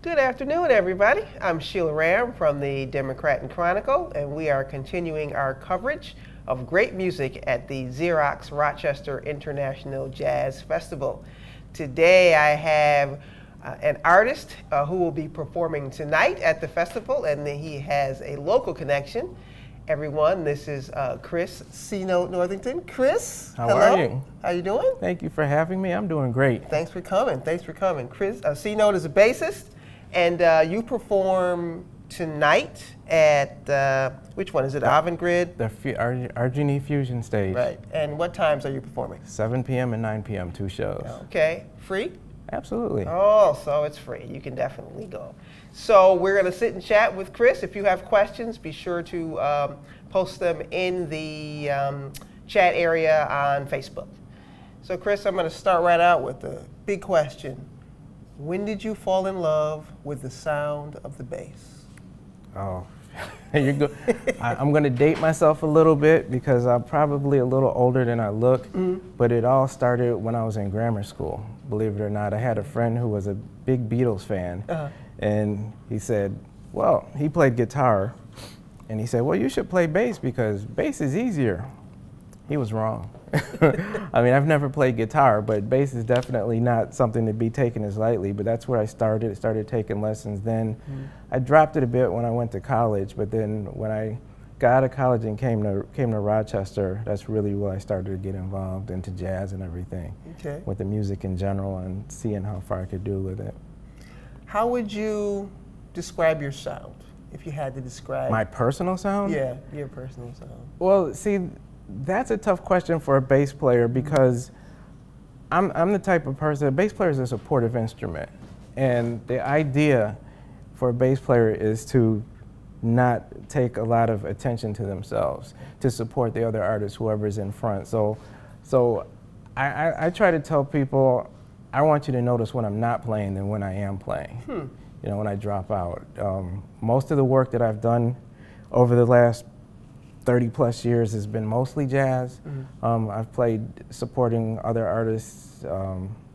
Good afternoon, everybody. I'm Sheila Rayam from the Democrat and Chronicle, and we are continuing our coverage of great music at the Xerox Rochester International Jazz Festival. Today I have an artist who will be performing tonight at the festival, and he has a local connection. Everyone, this is Chris C-Note Northington. Chris, how hello. are you? How you doing? Thank you for having me. I'm doing great. Thanks for coming. Thanks for coming. Chris, C-Note is a bassist, and you perform tonight at which one is it? Avangrid? The Argini Fusion stage. Right. And what times are you performing? 7 p.m. and 9 p.m. 2 shows. Okay. Free? Absolutely. Oh, so it's free. You can definitely go. So we're going to sit and chat with Chris. If you have questions, be sure to post them in the chat area on Facebook. So Chris, I'm going to start right out with the big question. When did you fall in love with the sound of the bass? Oh, I'm going to date myself a little bit because I'm probably a little older than I look, but it all started when I was in grammar school, believe it or not. I had a friend who was a big Beatles fan, and he said, well, he played guitar, and he said, well, you should play bass because bass is easier. He was wrong. I mean, I've never played guitar, but bass is definitely not something to be taken as lightly, but that's where I started taking lessons then. I dropped it a bit when I went to college, but then when I got out of college and came to Rochester, that's really when I started to get involved into jazz and everything, with the music in general and seeing how far I could do with it. How would you describe your sound, if you had to describe? My personal sound? Yeah, your personal sound. Well, see, that's a tough question for a bass player because I'm the type of person, a bass player is a supportive instrument. And the idea for a bass player is to not take a lot of attention to themselves, to support the other artists, whoever's in front. So I try to tell people, I want you to notice when I'm not playing than when I am playing, you know, when I drop out. Most of the work that I've done over the last 30 plus years has been mostly jazz. I've played supporting other artists,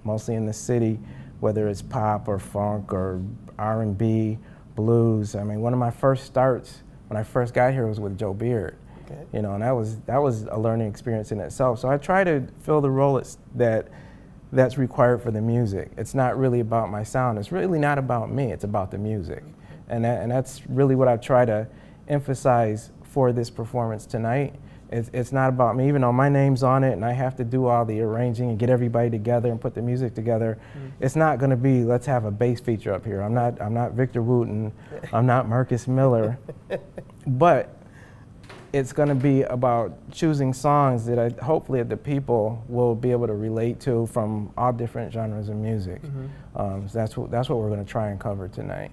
mostly in the city, whether it's pop or funk or R&B, blues. I mean, one of my first starts when I first got here was with Joe Beard. You know, and that was a learning experience in itself. So I try to fill the role that's required for the music. It's not really about my sound. It's really not about me. It's about the music, and that's really what I try to emphasize for this performance tonight. It's not about me, even though my name's on it and I have to do all the arranging and get everybody together and put the music together. It's not going to be, let's have a bass feature up here. I'm not Victor Wooten, I'm not Marcus Miller, but it's going to be about choosing songs that hopefully the people will be able to relate to from all different genres of music. So that's what we're going to try and cover tonight.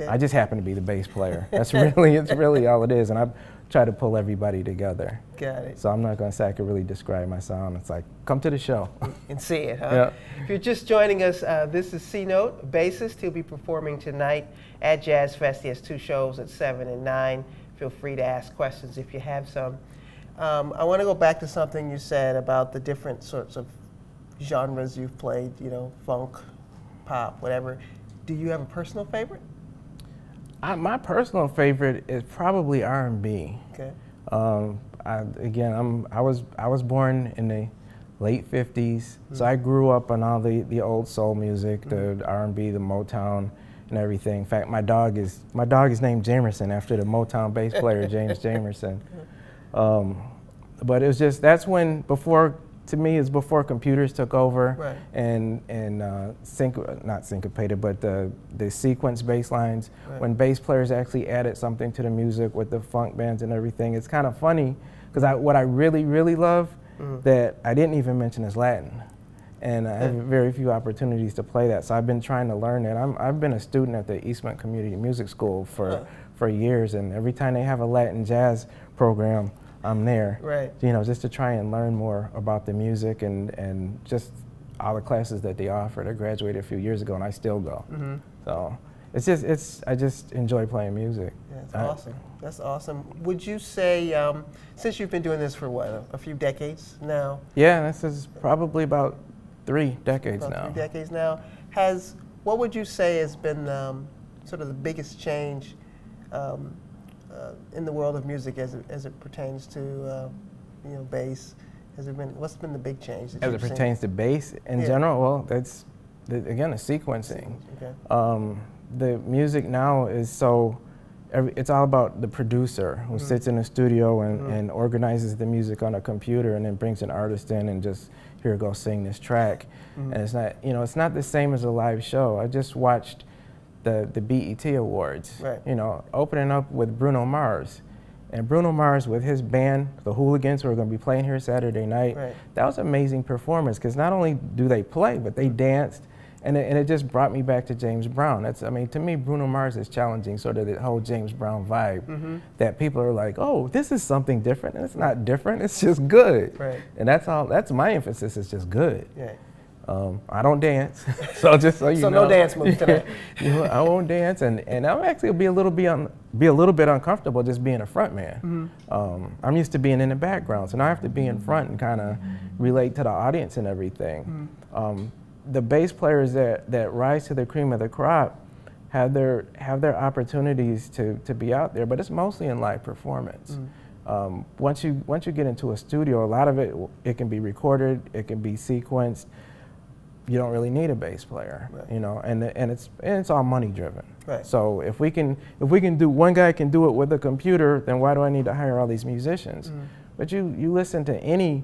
I just happen to be the bass player. It's really all it is, and I try to pull everybody together. Got it. So I'm not going to say I could really describe my sound. It's like, come to the show. And see it, huh? Yeah. If you're just joining us, this is C-Note, bassist. He'll be performing tonight at Jazz Fest. He has 2 shows at 7 and 9. Feel free to ask questions if you have some. I want to go back to something you said about the different sorts of genres you've played, you know, funk, pop, whatever. Do you have a personal favorite? My personal favorite is probably R&B. Okay. I was born in the late 50s, so I grew up on all the old soul music, the R&B, the Motown, and everything. In fact, my dog is named Jamerson after the Motown bass player James Jamerson. But it was just, that's when, to me, it's before computers took over, and not syncopated, but the sequence bass lines, when bass players actually added something to the music with the funk bands and everything. It's kind of funny because what I really love that I didn't even mention is Latin. And I have very few opportunities to play that, so I've been trying to learn it. I've been a student at the Eastman Community Music School for years, and every time they have a Latin jazz program, I'm there. You know, just to try and learn more about the music and just all the classes that they offered. I graduated a few years ago, and I still go. So I just enjoy playing music. Yeah, that's awesome. That's awesome. Would you say, since you've been doing this for what, a few decades now? Yeah, this is probably about 3 decades now. 3 decades now. What would you say has been sort of the biggest change in the world of music as it pertains to you know, bass? What's been the big change that as it pertains to bass in general? Well, that's again a sequencing. Okay. The music now is so. It's all about the producer who sits in the studio and organizes the music on a computer and then brings an artist in and just, here, go sing this track. And it's not, you know, it's not the same as a live show. I just watched the BET Awards, you know, opening up with Bruno Mars. And Bruno Mars with his band, the Hooligans, who are going to be playing here Saturday night, that was an amazing performance because not only do they play, but they danced. And it just brought me back to James Brown. I mean, to me, Bruno Mars is challenging sort of the whole James Brown vibe that people are like, oh, this is something different. And it's not different, it's just good. And that's my emphasis, it's just good. I don't dance, so just so you know. So no dance moves tonight. You know, I won't dance, and I'm actually be a little bit uncomfortable just being a front man. I'm used to being in the background, so now I have to be in front and kind of relate to the audience and everything. The bass players that rise to the cream of the crop have their opportunities to be out there, but it's mostly in live performance. Once you get into a studio, a lot of it can be recorded, it can be sequenced. You don't really need a bass player, you know, and it's all money driven. So if we can do, one guy can do it with a computer, then why do I need to hire all these musicians? But you listen to any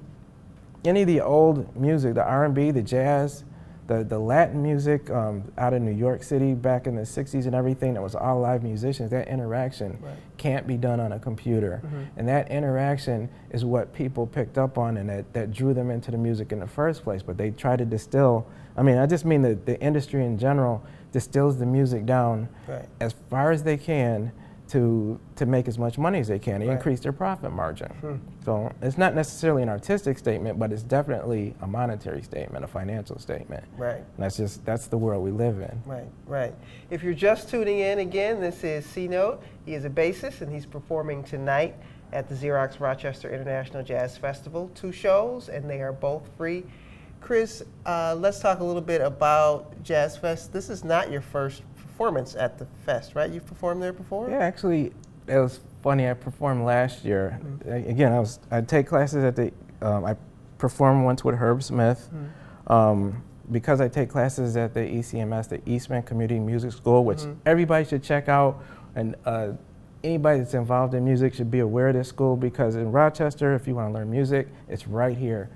of the old music, the R&B, the jazz, the Latin music out of New York City back in the 60s and everything, that was all live musicians. That interaction can't be done on a computer. And that interaction is what people picked up on and that drew them into the music in the first place. But they try to distill, I mean, I just mean that the industry in general distills the music down as far as they can to make as much money as they can, to increase their profit margin. So it's not necessarily an artistic statement, but it's definitely a monetary statement, a financial statement. And that's the world we live in. Right. If you're just tuning in again, this is C-Note. He is a bassist and he's performing tonight at the Xerox Rochester International Jazz Festival. 2 shows and they are both free. Chris, let's talk a little bit about Jazz Fest. This is not your first performance at the fest, right? You've performed there before? Yeah, actually, it was funny. I performed last year. Again, I'd take classes at the. I performed once with Herb Smith. Because I take classes at the ECMS, the Eastman Community Music School, which everybody should check out, and anybody that's involved in music should be aware of this school, because in Rochester, if you want to learn music, it's right here.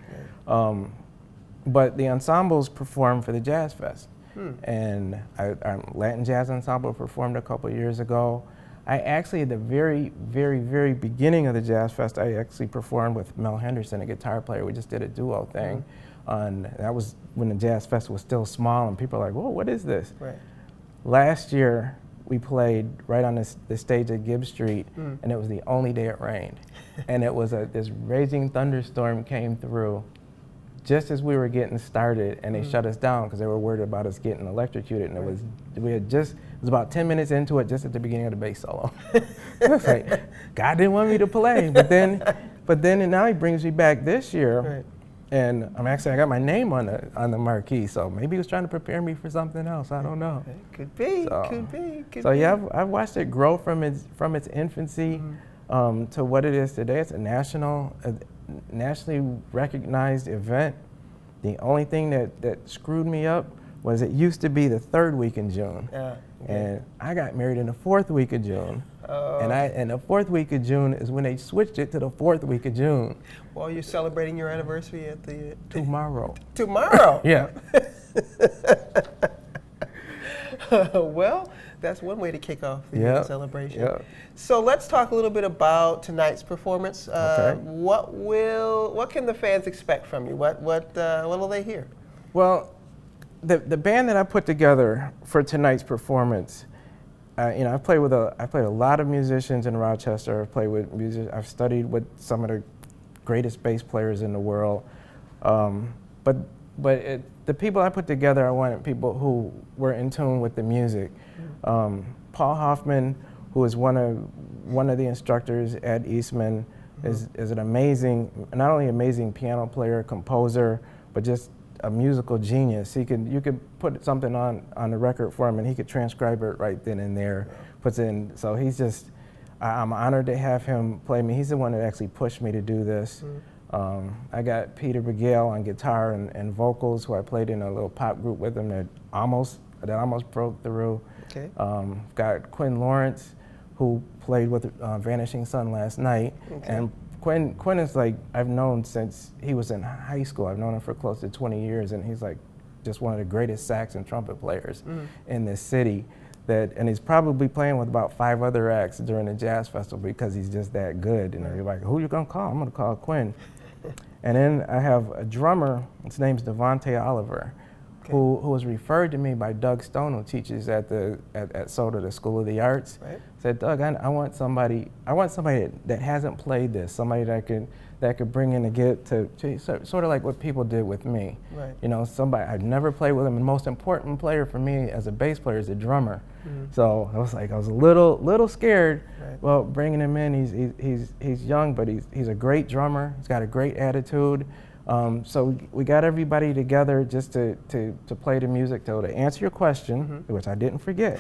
But the ensembles perform for the Jazz Fest. And our Latin Jazz Ensemble performed a couple years ago. I actually, at the very, very, very beginning of the Jazz Fest, I actually performed with Mel Henderson, a guitar player. We just did a duo thing. That was when the Jazz Fest was still small, and people are like, whoa, what is this? Last year, we played right on the stage at Gibbs Street, and it was the only day it rained. And it was this raging thunderstorm came through just as we were getting started, and they shut us down because they were worried about us getting electrocuted. And it was about 10 minutes into it, just at the beginning of the bass solo. I was like, God didn't want me to play, but then now he brings me back this year, and I got my name on the marquee, so maybe he was trying to prepare me for something else. I don't know. Could be. Yeah, I've watched it grow from its infancy to what it is today. It's a nationally recognized event. The only thing that screwed me up was it used to be the 3rd week in June, and I got married in the 4th week of June, and the 4th week of June is when they switched it to the 4th week of June. Well, you're celebrating your anniversary at the tomorrow. Tomorrow. Yeah. Well, that's one way to kick off the celebration. So let's talk a little bit about tonight's performance. What can the fans expect from you? What will they hear? Well, the band that I put together for tonight's performance, I've played a lot of musicians in Rochester. I've studied with some of the greatest bass players in the world. But the people I put together, I wanted people who were in tune with the music. Paul Hoffman, who is one of the instructors at Eastman, is an amazing, not only amazing piano player, composer, but just a musical genius. You could put something on the record for him, and he could transcribe it right then and there. Puts in. So he's just. I'm honored to have him play me. He's the one that actually pushed me to do this. I got Peter Begale on guitar and vocals, who I played in a little pop group with him that almost broke through. Okay. Got Quinn Lawrence, who played with Vanishing Sun last night. Okay. And Quinn is like, I've known since he was in high school. I've known him for close to 20 years, and he's like just one of the greatest sax and trumpet players in this city. And he's probably playing with about 5 other acts during the jazz festival because he's just that good. You know, you're like, who you gonna call? I'm gonna call Quinn. And then I have a drummer, his name's Devontae Oliver, who was referred to me by Doug Stone, who teaches at SOTA, the School of the Arts. Right. Said, Doug, I want somebody that hasn't played this, somebody that could bring in to sort of like what people did with me. Right. You know, somebody I'd never played with him. And the most important player for me as a bass player is a drummer. So I was a little scared. Right. Well, bringing him in, he's young, but he's a great drummer. He's got a great attitude. So we got everybody together just to play the music. So to answer your question, which I didn't forget,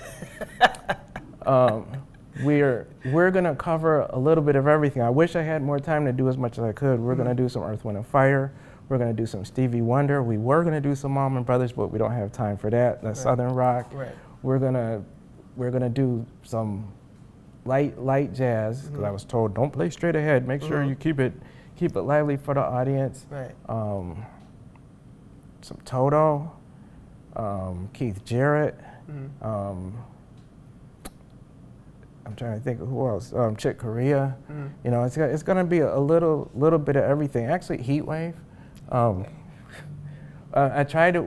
we're gonna cover a little bit of everything. I wish I had more time to do as much as I could. We're gonna do some Earth, Wind and Fire. We're gonna do some Stevie Wonder. We were gonna do some Allman Brothers, but we don't have time for that. That's Southern rock. Right. We're gonna do some light jazz, because I was told don't play straight ahead. Make sure you keep it lively for the audience. Right. Some Toto, Keith Jarrett. I'm trying to think of who else. Chick Corea. You know, it's going to be a little bit of everything. Actually, Heatwave. I tried to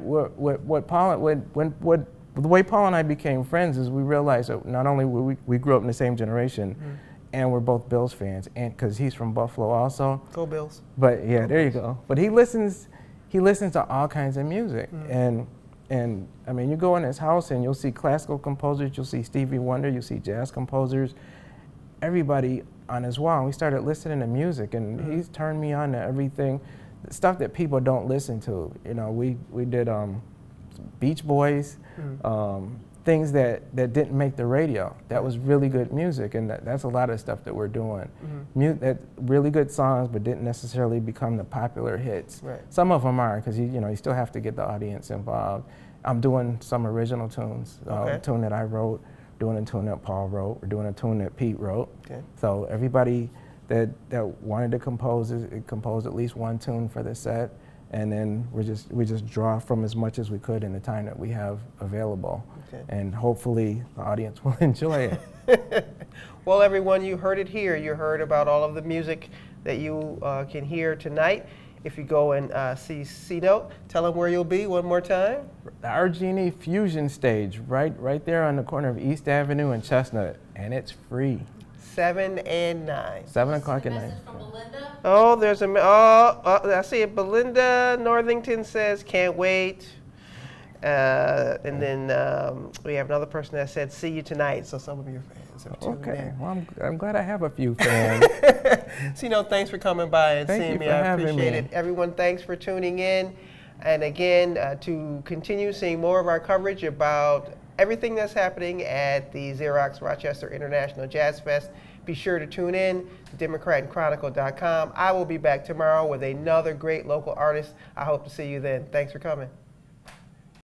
the way Paul and I became friends is we realized that not only we grew up in the same generation, and we're both Bills fans, and because he's from Buffalo also. Go Bills. But yeah, there you go. But he listens to all kinds of music, and I mean, you go in his house and you'll see classical composers, you'll see Stevie Wonder, you'll see jazz composers, everybody on his wall. And we started listening to music, and he's turned me on to everything, stuff that people don't listen to. You know, we did Beach Boys, things that didn't make the radio. That was really good music, and that's a lot of stuff that we're doing. That really good songs, but didn't necessarily become the popular hits. Right. Some of them are, because you still have to get the audience involved. I'm doing some original tunes, a tune that I wrote, doing a tune that Paul wrote, we're doing a tune that Pete wrote. Okay. So everybody that wanted to compose at least one tune for the set. And then we just draw from as much as we could in the time that we have available. Okay. And hopefully the audience will enjoy it. Well, everyone, you heard it here. You heard about all of the music that you can hear tonight. If you go and see C-Note, tell them where you'll be one more time. The Argini Fusion Stage, right there on the corner of East Avenue and Chestnut, and it's free. 7 and 9. 7 o'clock at night. Oh, there's I see it. Belinda Northington says, can't wait. And then we have another person that said, see you tonight. So some of your fans have tuned in. Well, I'm glad I have a few fans. Thanks for coming by and seeing me. I appreciate it. Everyone, thanks for tuning in. And again, to continue seeing more of our coverage about everything that's happening at the Xerox Rochester International Jazz Fest, be sure to tune in to DemocratandChronicle.com. I will be back tomorrow with another great local artist. I hope to see you then. Thanks for coming.